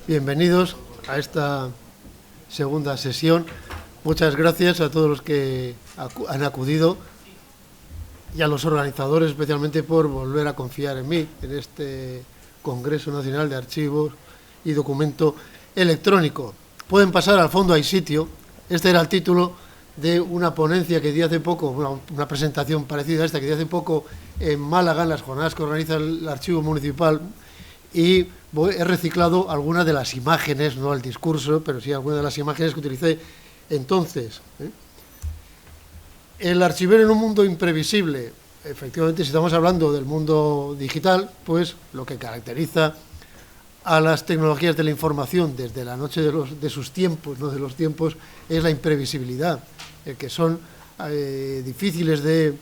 Bienvenidos a esta segunda sesión. Muchas gracias a todos los que han acudido y a los organizadores, especialmente por volver a confiar en mí, en este Congreso Nacional de Archivos y Documento Electrónico. Pueden pasar al fondo, hay sitio. Este era el título de una ponencia que di hace poco, una presentación parecida a esta que di hace poco en Málaga, en las jornadas que organiza el Archivo Municipal, y he reciclado algunas de las imágenes, no el discurso, pero sí algunas de las imágenes que utilicé entonces. El archivero en un mundo imprevisible. Efectivamente, si estamos hablando del mundo digital, pues lo que caracteriza a las tecnologías de la información desde la noche de sus tiempos, no de los tiempos, es la imprevisibilidad, que son difíciles de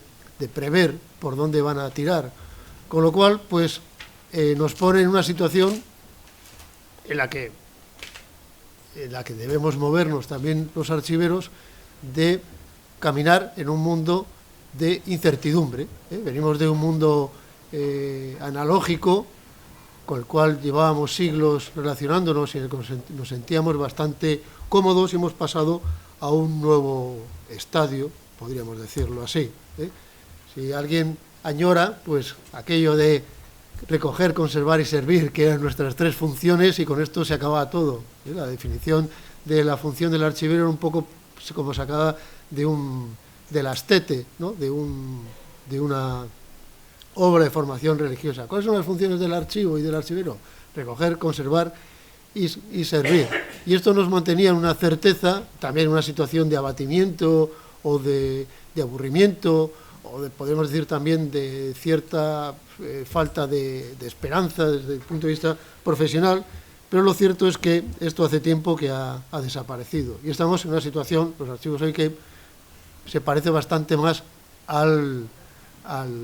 prever por dónde van a tirar. Con lo cual, pues, nos pone en una situación en la que debemos movernos también los archiveros, de caminar en un mundo de incertidumbre. Venimos de un mundo analógico, con el cual llevábamos siglos relacionándonos y nos sentíamos bastante cómodos, y hemos pasado a un nuevo estadio, podríamos decirlo así. Si alguien añora, pues aquello de recoger, conservar y servir, que eran nuestras tres funciones, y con esto se acababa todo. La definición de la función del archivero era un poco como sacada de la Astete, ¿no? de una obra de formación religiosa. ¿Cuáles son las funciones del archivo y del archivero? Recoger, conservar y servir. Y esto nos mantenía en una certeza, también en una situación de abatimiento o de aburrimiento, o podemos decir también de cierta falta de esperanza desde el punto de vista profesional, pero lo cierto es que esto hace tiempo que ha desaparecido. Y estamos en una situación, los archivos hoy, que se parece bastante más al al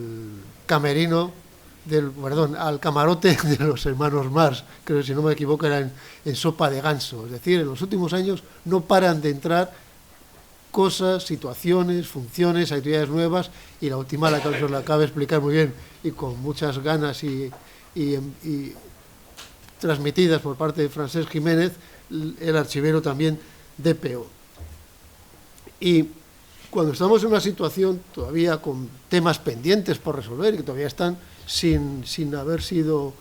camarote de los hermanos Marx, creo que si no me equivoco era en Sopa de Ganso. Es decir, en los últimos años no paran de entrar cosas, situaciones, funciones, actividades nuevas, y la última la que os la acabo de explicar muy bien y con muchas ganas y transmitidas por parte de Francesc Jiménez, el archivero también DPO. Y cuando estamos en una situación todavía con temas pendientes por resolver y que todavía están sin haber sido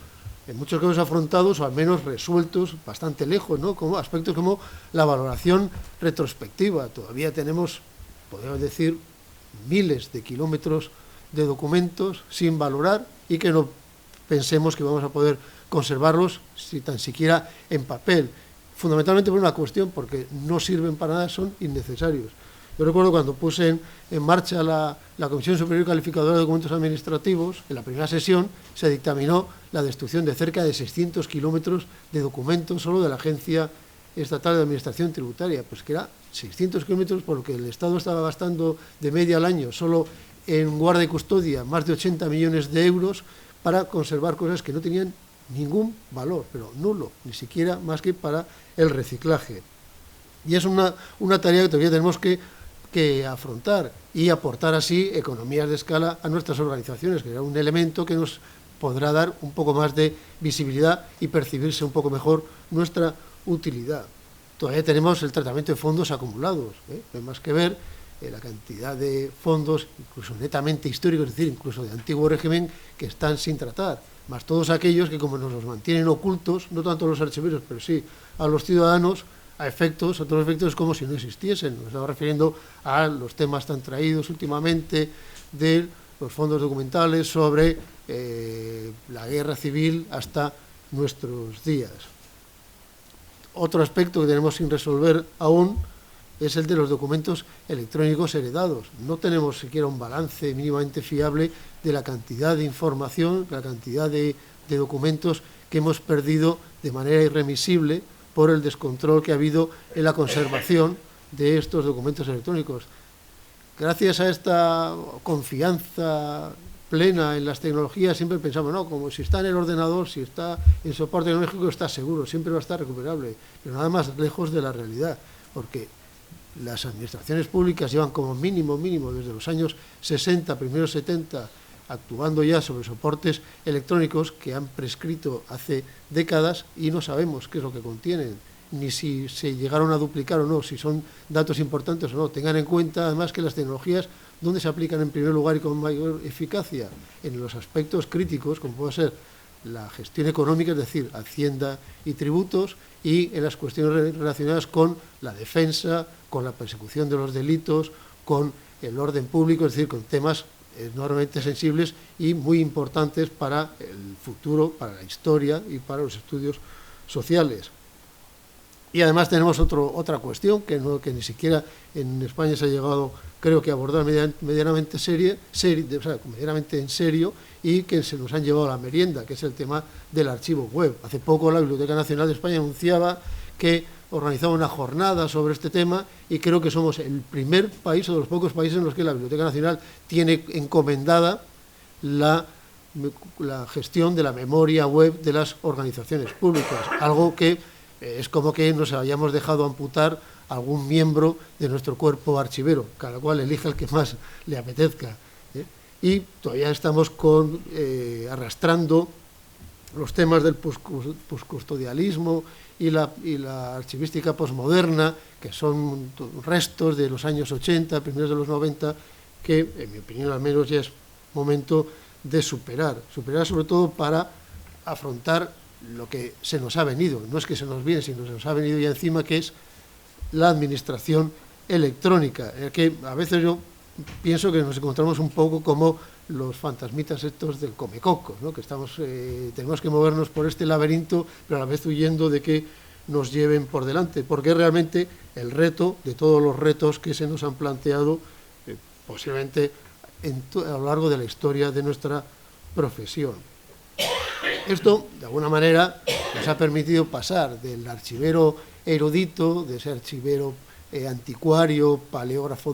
en muchos casos afrontados o al menos resueltos, bastante lejos, ¿no? Como aspectos como la valoración retrospectiva. Todavía tenemos, podemos decir, miles de kilómetros de documentos sin valorar, y que no pensemos que vamos a poder conservarlos si tan siquiera en papel. Fundamentalmente por una cuestión, porque no sirven para nada, son innecesarios. Yo recuerdo cuando puse en marcha la Comisión Superior Calificadora de Documentos Administrativos, en la primera sesión se dictaminó la destrucción de cerca de 600 kilómetros de documentos solo de la Agencia Estatal de Administración Tributaria, pues que era 600 kilómetros, por lo que el Estado estaba gastando de media al año solo en guarda y custodia más de 80 millones de euros para conservar cosas que no tenían ningún valor, pero nulo, ni siquiera más que para el reciclaje. Y es una tarea que todavía tenemos que afrontar y aportar así economías de escala a nuestras organizaciones, que era un elemento que nos podrá dar un poco más de visibilidad y percibirse un poco mejor nuestra utilidad. Todavía tenemos el tratamiento de fondos acumulados, no hay más que ver la cantidad de fondos, incluso netamente históricos, es decir, incluso de antiguo régimen, que están sin tratar, más todos aquellos que, como nos los mantienen ocultos, no tanto a los archiveros, pero sí a los ciudadanos, a otros efectos como si no existiesen. Nos estamos refiriendo a los temas tan traídos últimamente de los fondos documentales sobre la guerra civil hasta nuestros días. Otro aspecto que tenemos sin resolver aún es el de los documentos electrónicos heredados. No tenemos siquiera un balance mínimamente fiable de la cantidad de información, la cantidad de documentos que hemos perdido de manera irremisible por el descontrol que ha habido en la conservación de estos documentos electrónicos. Gracias a esta confianza plena en las tecnologías, siempre pensamos, no, como si está en el ordenador, si está en soporte tecnológico, está seguro, siempre va a estar recuperable, pero nada más lejos de la realidad, porque las administraciones públicas llevan como mínimo desde los años 60, primeros 70, actuando ya sobre soportes electrónicos que han prescrito hace décadas y no sabemos qué es lo que contienen, ni si se llegaron a duplicar o no, si son datos importantes o no. Tengan en cuenta, además, que las tecnologías, ¿dónde se aplican en primer lugar y con mayor eficacia? En los aspectos críticos, como puede ser la gestión económica, es decir, hacienda y tributos, y en las cuestiones relacionadas con la defensa, con la persecución de los delitos, con el orden público, es decir, con temas enormemente sensibles y muy importantes para el futuro, para la historia y para los estudios sociales. Y además tenemos otra cuestión que ni siquiera en España se ha llegado, creo que, a abordar medianamente en serio, y que se nos han llevado a la merienda, que es el tema del archivo web. Hace poco la Biblioteca Nacional de España anunciaba que organizaba una jornada sobre este tema, y creo que somos el primer país o de los pocos países en los que la Biblioteca Nacional tiene encomendada la gestión de la memoria web de las organizaciones públicas, algo que es como que nos hayamos dejado amputar algún miembro de nuestro cuerpo archivero, cada cual elija el que más le apetezca. Y todavía estamos arrastrando los temas del poscustodialismo y la archivística posmoderna, que son restos de los años 80, primeros de los 90, que, en mi opinión al menos, ya es momento de superar sobre todo para afrontar lo que se nos ha venido, no es que se nos viene, sino se nos ha venido ya encima, que es la administración electrónica, en el que a veces yo pienso que nos encontramos un poco como los fantasmitas estos del Comecocos, ¿no? Que tenemos que movernos por este laberinto, pero a la vez huyendo de que nos lleven por delante, porque es realmente el reto de todos los retos que se nos han planteado, posiblemente a lo largo de la historia de nuestra profesión. Esto, de alguna manera, nos ha permitido pasar del archivero erudito, de ese archivero anticuario, paleógrafo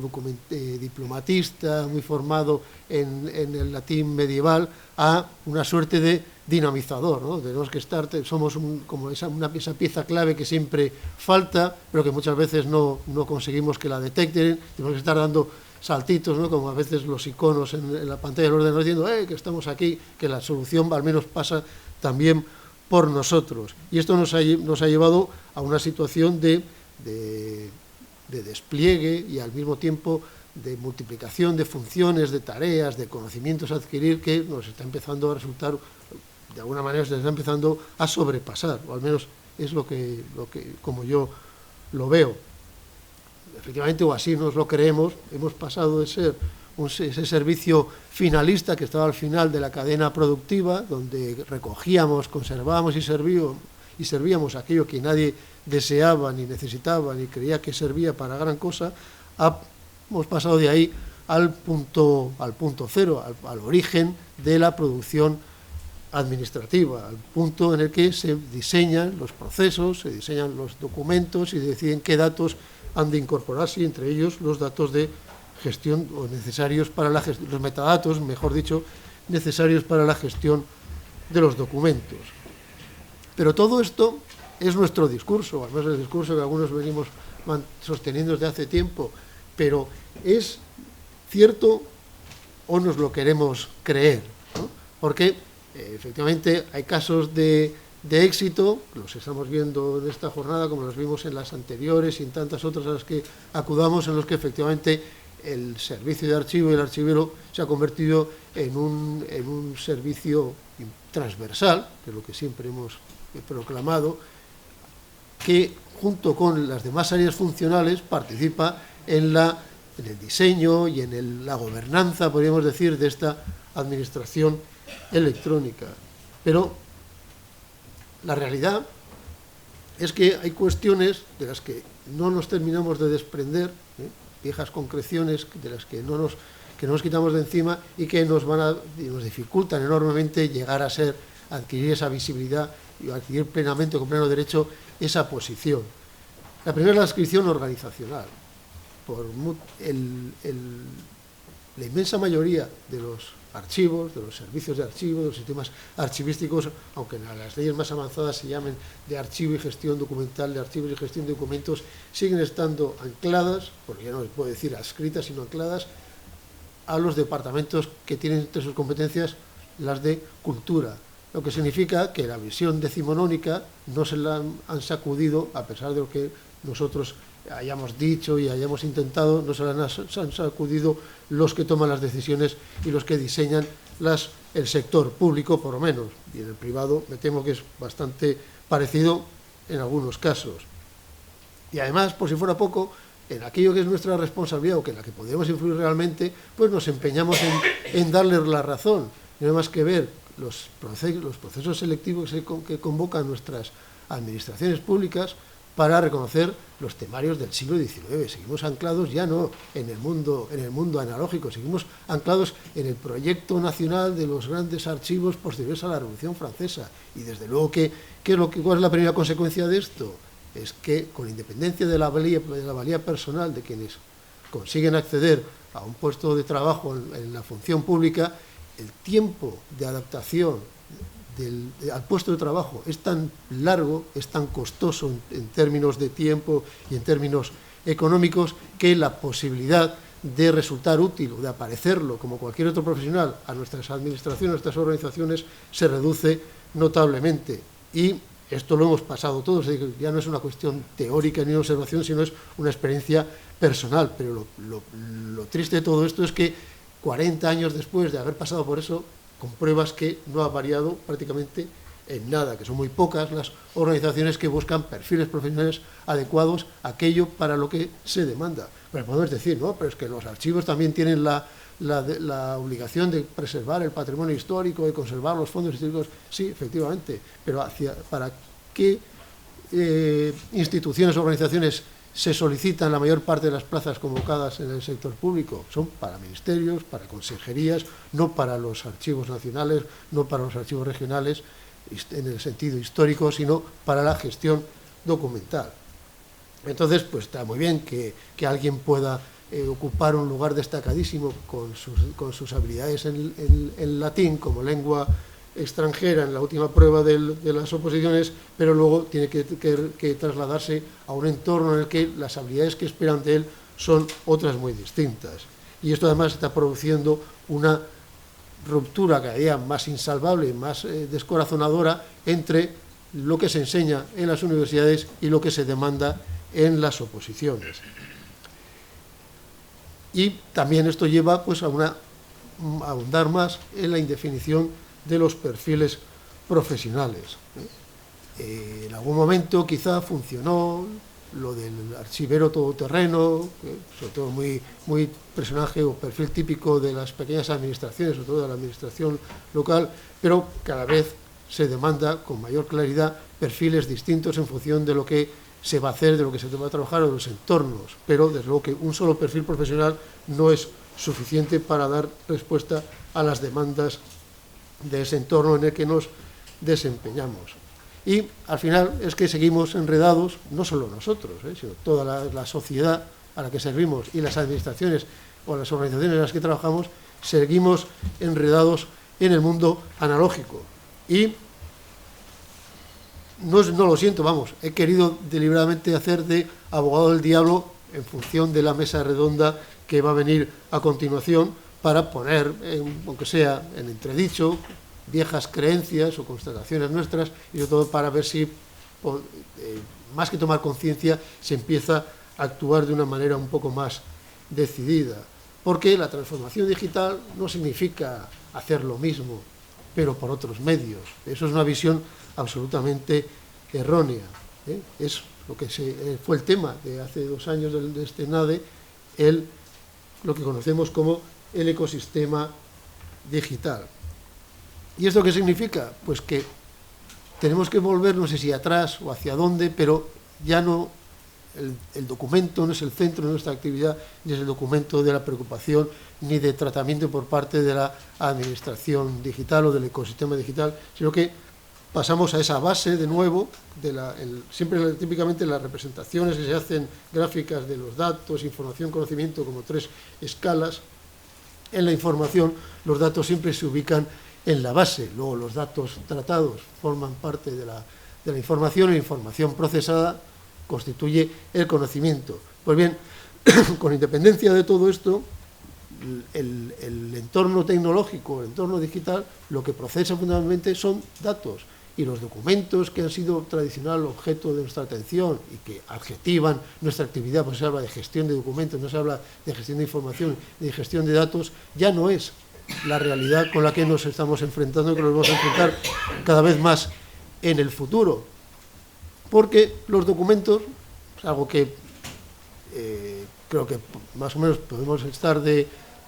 diplomatista, muy formado en el latín medieval, a una suerte de dinamizador, ¿no? Tenemos que somos como esa pieza clave que siempre falta, pero que muchas veces no conseguimos que la detecten. Tenemos que estar dando saltitos, ¿no? Como a veces los iconos en la pantalla del ordenador diciendo que estamos aquí, que la solución al menos pasa también por nosotros. Y esto nos ha llevado a una situación de despliegue y al mismo tiempo de multiplicación de funciones, de tareas, de conocimientos a adquirir, que nos está empezando a resultar, de alguna manera se está empezando a sobrepasar, o al menos es lo que como yo lo veo. Efectivamente, o así nos lo creemos, hemos pasado de ser ese servicio finalista que estaba al final de la cadena productiva, donde recogíamos, conservábamos y servíamos aquello que nadie deseaba, ni necesitaba, ni creía que servía para gran cosa. Hemos pasado de ahí al punto cero, al origen de la producción administrativa, al punto en el que se diseñan los procesos, se diseñan los documentos y deciden qué datos han de incorporarse, y entre ellos los datos de gestión o necesarios para la gestión, los metadatos, mejor dicho, necesarios para la gestión de los documentos. Pero todo esto es nuestro discurso, al menos el discurso que algunos venimos sosteniendo desde hace tiempo, pero ¿es cierto o nos lo queremos creer? ¿No? Porque efectivamente hay casos de éxito, los estamos viendo en esta jornada, como los vimos en las anteriores y en tantas otras a las que acudamos, en los que efectivamente el servicio de archivo y el archivero se ha convertido en un servicio transversal, que es lo que siempre hemos proclamado, que junto con las demás áreas funcionales participa en el diseño y en la gobernanza, podríamos decir, de esta administración electrónica. Pero la realidad es que hay cuestiones de las que no nos terminamos de desprender, viejas concreciones de las que no nos quitamos de encima y que nos dificultan enormemente llegar a adquirir esa visibilidad y adquirir plenamente, con pleno derecho, esa posición. La primera es la adscripción organizacional. La inmensa mayoría de los archivos, de los servicios de archivo, de los sistemas archivísticos, aunque en las leyes más avanzadas se llamen de archivo y gestión documental, de archivos y gestión de documentos, siguen estando ancladas, porque ya no se puede decir adscritas, sino ancladas a los departamentos que tienen entre sus competencias las de cultura, lo que significa que la visión decimonónica no se la han sacudido, a pesar de lo que nosotros hayamos dicho y hayamos intentado, no se la han sacudido los que toman las decisiones y los que diseñan el sector público, por lo menos, y en el privado me temo que es bastante parecido en algunos casos. Y además, por si fuera poco, en aquello que es nuestra responsabilidad o que en la que podemos influir realmente, pues nos empeñamos en darles la razón. No hay más que ver los procesos selectivos que convocan nuestras administraciones públicas para reconocer los temarios del siglo XIX. Seguimos anclados ya no en el mundo analógico, seguimos anclados en el proyecto nacional de los grandes archivos posteriores a la Revolución Francesa. Y desde luego, ¿cuál es la primera consecuencia de esto? Es que, con independencia de la valía personal de quienes consiguen acceder a un puesto de trabajo en la función pública, el tiempo de adaptación al puesto de trabajo es tan largo, es tan costoso en términos de tiempo y en términos económicos, que la posibilidad de resultar útil o de aparecerlo como cualquier otro profesional a nuestras administraciones, a nuestras organizaciones, se reduce notablemente. Y esto lo hemos pasado todos, ya no es una cuestión teórica ni una observación, sino es una experiencia personal. Pero lo triste de todo esto es que 40 años después de haber pasado por eso, compruebas que no ha variado prácticamente en nada, que son muy pocas las organizaciones que buscan perfiles profesionales adecuados a aquello para lo que se demanda. Pero podemos decir, no, pero es que los archivos también tienen la obligación de preservar el patrimonio histórico, de conservar los fondos históricos. Sí, efectivamente, pero ¿para qué instituciones o organizaciones se solicitan la mayor parte de las plazas convocadas en el sector público? Son para ministerios, para consejerías, no para los archivos nacionales, no para los archivos regionales en el sentido histórico, sino para la gestión documental. Entonces, pues está muy bien que alguien pueda ocupar un lugar destacadísimo con sus habilidades en latín como lengua extranjera en la última prueba de las oposiciones, pero luego tiene que trasladarse a un entorno en el que las habilidades que esperan de él son otras muy distintas. Y esto además está produciendo una ruptura cada día más insalvable, más descorazonadora entre lo que se enseña en las universidades y lo que se demanda en las oposiciones. Y también esto lleva pues, a ahondar más en la indefinición de los perfiles profesionales. En algún momento quizá funcionó lo del archivero todoterreno, sobre todo muy personaje o perfil típico de las pequeñas administraciones, sobre todo de la administración local, pero cada vez se demanda con mayor claridad perfiles distintos en función de lo que se va a hacer, de lo que se va a trabajar o de los entornos, pero desde luego que un solo perfil profesional no es suficiente para dar respuesta a las demandas de ese entorno en el que nos desempeñamos. Y al final es que seguimos enredados, no solo nosotros, sino toda la sociedad a la que servimos y las administraciones o las organizaciones en las que trabajamos, seguimos enredados en el mundo analógico. Y no lo siento, vamos, he querido deliberadamente hacer de abogado del diablo en función de la mesa redonda que va a venir a continuación, para poner, aunque sea en entredicho, viejas creencias o constataciones nuestras, y sobre todo para ver si, más que tomar conciencia, se empieza a actuar de una manera un poco más decidida. Porque la transformación digital no significa hacer lo mismo, pero por otros medios. Eso es una visión absolutamente errónea. Es lo que fue el tema de hace 2 años de este NADE, lo que conocemos como el ecosistema digital. ¿Y esto qué significa? Pues que tenemos que volver, no sé si atrás o hacia dónde, pero ya no, el documento no es el centro de nuestra actividad, ni es el documento de la preocupación, ni de tratamiento por parte de la administración digital o del ecosistema digital, sino que pasamos a esa base de nuevo, siempre típicamente las representaciones que se hacen gráficas de los datos, información, conocimiento, como 3 escalas. En la información los datos siempre se ubican en la base, luego los datos tratados forman parte de la información, y la información procesada constituye el conocimiento. Pues bien, con independencia de todo esto, el entorno tecnológico, el entorno digital, lo que procesa fundamentalmente son datos. Y los documentos que han sido tradicional objeto de nuestra atención y que adjetivan nuestra actividad, pues se habla de gestión de documentos, no se habla de gestión de información, de gestión de datos, ya no es la realidad con la que nos estamos enfrentando y que nos vamos a enfrentar cada vez más en el futuro. Porque los documentos, es algo que creo que más o menos podemos estar de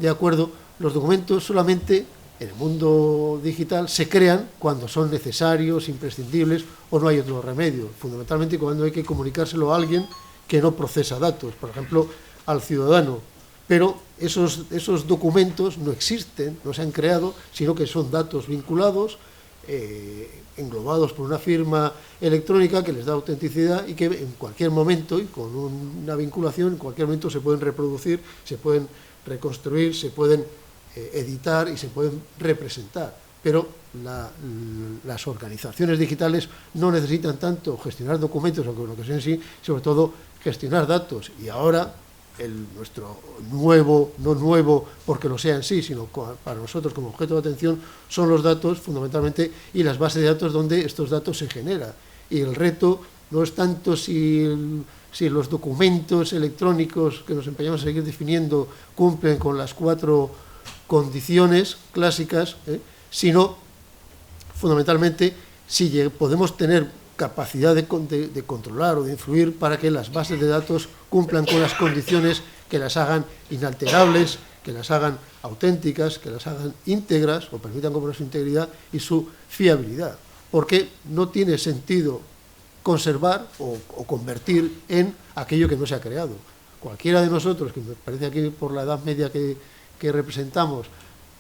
acuerdo, los documentos solamente en el mundo digital se crean cuando son necesarios, imprescindibles o no hay otro remedio, fundamentalmente cuando hay que comunicárselo a alguien que no procesa datos, por ejemplo, al ciudadano. Pero esos documentos no existen, no se han creado, sino que son datos vinculados, englobados por una firma electrónica que les da autenticidad y que en cualquier momento, y con una vinculación, en cualquier momento se pueden reproducir, se pueden reconstruir, se pueden editar y se pueden representar. Pero las organizaciones digitales no necesitan tanto gestionar documentos, aunque lo que sea en sí, sobre todo gestionar datos. Y ahora nuestro nuevo, no nuevo porque lo sea en sí, sino para nosotros como objeto de atención, son los datos fundamentalmente y las bases de datos donde estos datos se generan. Y el reto no es tanto si los documentos electrónicos que nos empeñamos a seguir definiendo cumplen con las 4 condiciones clásicas, sino fundamentalmente si podemos tener capacidad de controlar o de influir para que las bases de datos cumplan con las condiciones que las hagan inalterables, que las hagan auténticas, que las hagan íntegras o permitan comprobar su integridad y su fiabilidad. Porque no tiene sentido conservar o convertir en aquello que no se ha creado. Cualquiera de nosotros, que me parece aquí por la edad media que representamos,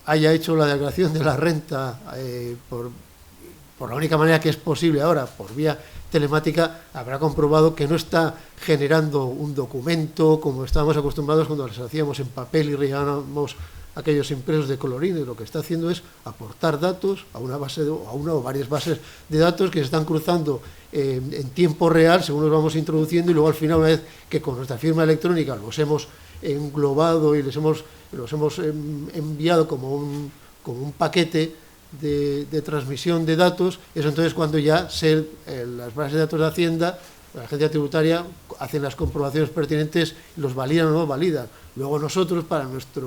haya hecho la declaración de la renta por la única manera que es posible ahora, por vía telemática, habrá comprobado que no está generando un documento como estábamos acostumbrados cuando las hacíamos en papel y rellenábamos aquellos impresos de colorines. Lo que está haciendo es aportar datos a una base a una o varias bases de datos que se están cruzando en tiempo real según los vamos introduciendo, y luego al final, una vez que con nuestra firma electrónica los hemos englobado y los hemos enviado como un paquete de transmisión de datos, es entonces cuando ya las bases de datos de Hacienda, la agencia tributaria, hacen las comprobaciones pertinentes, los validan o no validan. Luego nosotros, para nuestra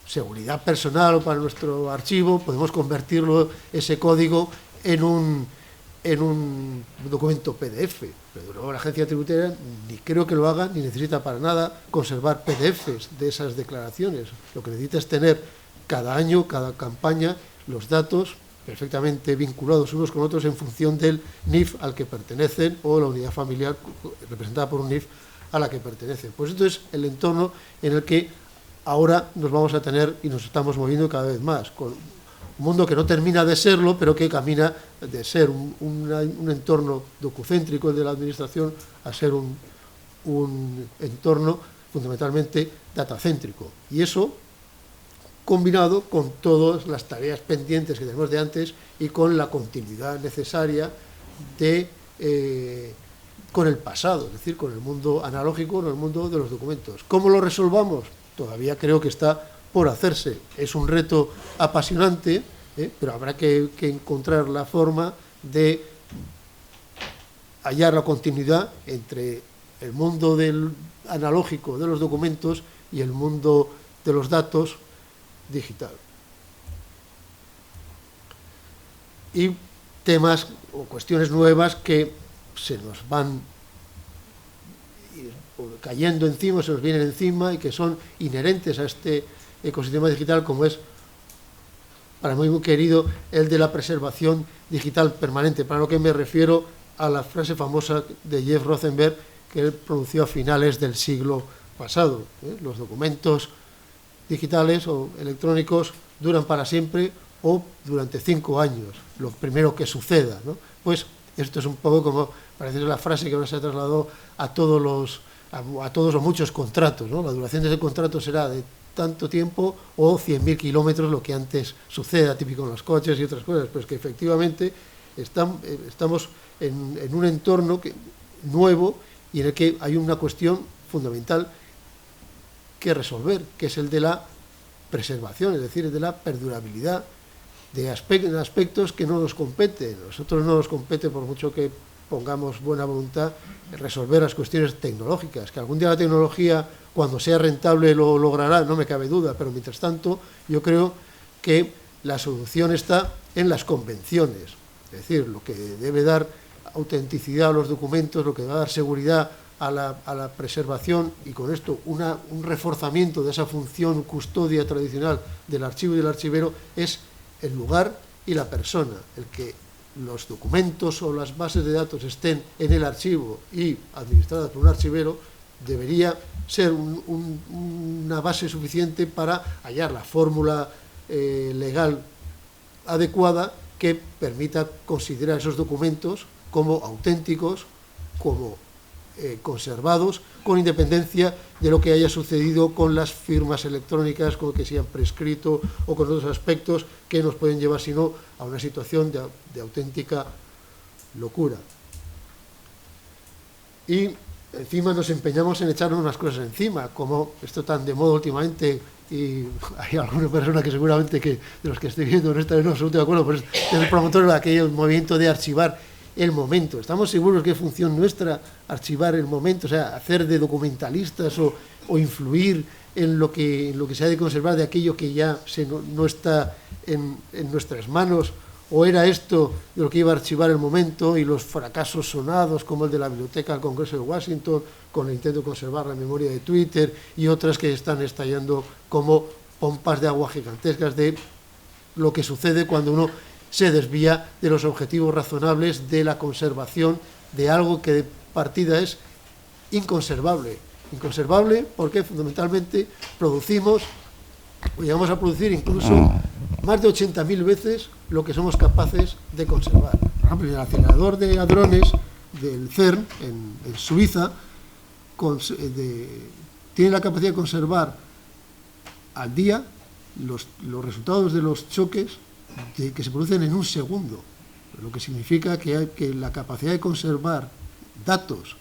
seguridad personal o para nuestro archivo, podemos convertirlo, ese código, en un documento PDF, pero luego la agencia tributaria ni creo que lo haga, ni necesita para nada conservar PDFs de esas declaraciones. Lo que necesita es tener cada año, cada campaña, los datos perfectamente vinculados unos con otros en función del NIF al que pertenecen o la unidad familiar representada por un NIF a la que pertenecen. Pues esto es el entorno en el que ahora nos vamos a tener y nos estamos moviendo cada vez más, con un mundo que no termina de serlo, pero que camina de ser un entorno docucéntrico, el de la administración, a ser un entorno fundamentalmente datacéntrico. Y eso combinado con todas las tareas pendientes que tenemos de antes y con la continuidad necesaria con el pasado, es decir, con el mundo analógico, con el mundo de los documentos. ¿Cómo lo resolvamos? Todavía creo que está por hacerse. Es un reto apasionante, pero habrá que encontrar la forma de hallar la continuidad entre el mundo del analógico de los documentos y el mundo de los datos digital. Y temas o cuestiones nuevas que se nos van cayendo encima, se nos vienen encima y que son inherentes a este ecosistema digital, como es, para mí muy querido, el de la preservación digital permanente, para lo que me refiero a la frase famosa de Jeff Rosenberg que él pronunció a finales del siglo pasado. Los documentos digitales o electrónicos duran para siempre o durante 5 años, lo primero que suceda, ¿no? Pues esto es un poco como, parece la frase que ahora se trasladó a todos o muchos contratos, ¿no? La duración de ese contrato será de tanto tiempo o 100.000 kilómetros, lo que antes suceda, típico en los coches y otras cosas. Pues que efectivamente estamos en un entorno nuevo y en el que hay una cuestión fundamental que resolver, que es el de la preservación, es decir, el de la perdurabilidad de aspectos que no nos competen. A nosotros no nos compete, por mucho que pongamos buena voluntad, resolver las cuestiones tecnológicas, que algún día la tecnología, cuando sea rentable, lo logrará, no me cabe duda, pero mientras tanto yo creo que la solución está en las convenciones, es decir, lo que debe dar autenticidad a los documentos, lo que va a dar seguridad a la preservación y con esto un reforzamiento de esa función custodia tradicional del archivo y del archivero es el lugar y la persona, el que los documentos o las bases de datos estén en el archivo y administradas por un archivero, debería ser una base suficiente para hallar la fórmula legal adecuada que permita considerar esos documentos como auténticos, como conservados, con independencia de lo que haya sucedido con las firmas electrónicas, con que se han prescrito o con otros aspectos que nos pueden llevar, si no, a una situación de auténtica locura. Y encima nos empeñamos en echarnos unas cosas encima, como esto tan de moda últimamente, y hay alguna persona que seguramente que de los que estoy viendo no está en absoluto de acuerdo, pues es el promotor de aquel movimiento de archivar el momento. ¿Estamos seguros que es función nuestra archivar el momento? O sea, hacer de documentalistas o influir en lo que se ha de conservar de aquello que ya no está en nuestras manos, o era esto de lo que iba a archivar el momento, y los fracasos sonados como el de la Biblioteca del Congreso de Washington, con el intento de conservar la memoria de Twitter, y otras que están estallando como pompas de agua gigantescas de lo que sucede cuando uno se desvía de los objetivos razonables de la conservación de algo que de partida es inconservable. Inconservable porque fundamentalmente llegamos a producir incluso más de 80.000 veces lo que somos capaces de conservar. Por ejemplo, el acelerador de hadrones del CERN en Suiza tiene la capacidad de conservar al día los resultados de los choques que se producen en un segundo, lo que significa que la capacidad de conservar datos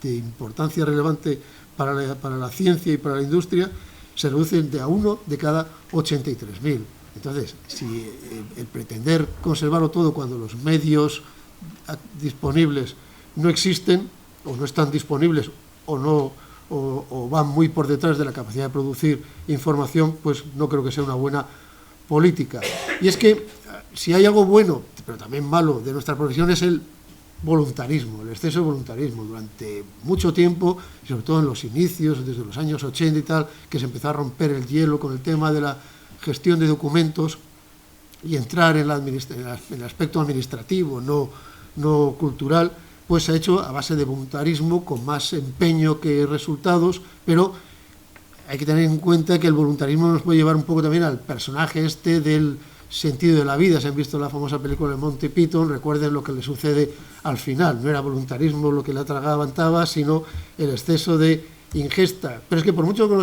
de importancia relevante para la ciencia y para la industria se reduce de a 1 de cada 83.000. Entonces, si el pretender conservarlo todo cuando los medios disponibles no existen, o no están disponibles, o van muy por detrás de la capacidad de producir información, pues no creo que sea una buena política. Y es que si hay algo bueno, pero también malo, de nuestra profesión es el voluntarismo, el exceso de voluntarismo. Durante mucho tiempo, y sobre todo en los inicios, desde los años 80 y tal, que se empezó a romper el hielo con el tema de la gestión de documentos y entrar en el aspecto administrativo, no cultural, pues se ha hecho a base de voluntarismo, con más empeño que resultados, pero hay que tener en cuenta que el voluntarismo nos puede llevar un poco también al personaje del sentido de la vida. Si han visto la famosa película de Monty Python, recuerden lo que le sucede al final. No era voluntarismo lo que la atragantaba, sino el exceso de ingesta. Pero es que por mucho que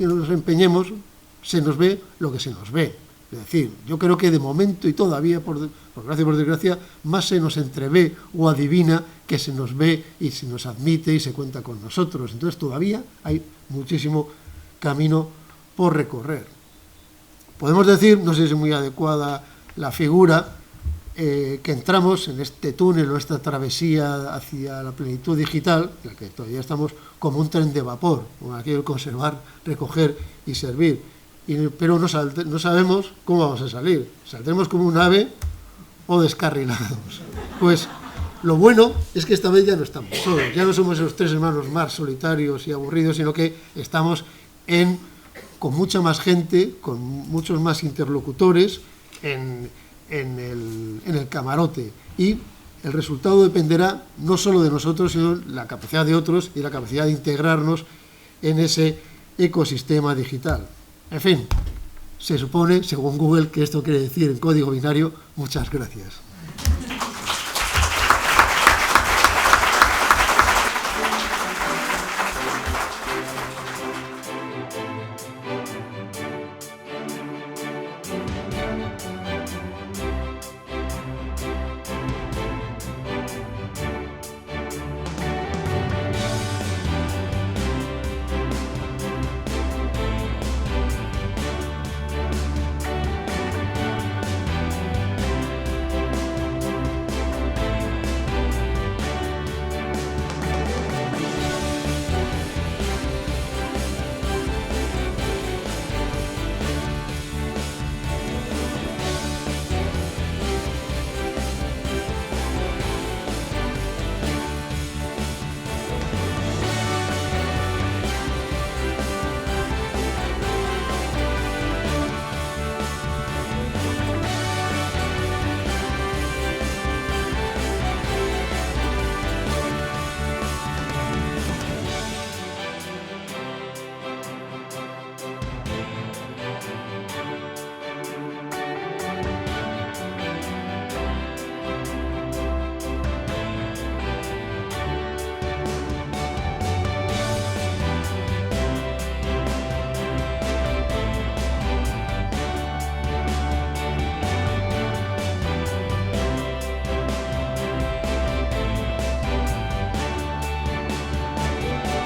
nos empeñemos, se nos ve lo que se nos ve. Es decir, yo creo que de momento y todavía, por gracia y por desgracia, más se nos entrevé o adivina que se nos ve y se nos admite y se cuenta con nosotros. Entonces todavía hay muchísimo camino por recorrer. Podemos decir, no sé si es muy adecuada la figura, que entramos en este túnel o esta travesía hacia la plenitud digital, en la que todavía estamos como un tren de vapor, con aquello de conservar, recoger y servir, pero no sabemos cómo vamos a salir. ¿Saldremos como un ave o descarrilados? Pues lo bueno es que esta vez ya no estamos solos, ya no somos esos tres hermanos más solitarios y aburridos, sino que estamos con mucha más gente, con muchos más interlocutores en el camarote, y el resultado dependerá no solo de nosotros, sino de la capacidad de otros y la capacidad de integrarnos en ese ecosistema digital. En fin, se supone, según Google, que esto quiere decir en código binario: muchas gracias.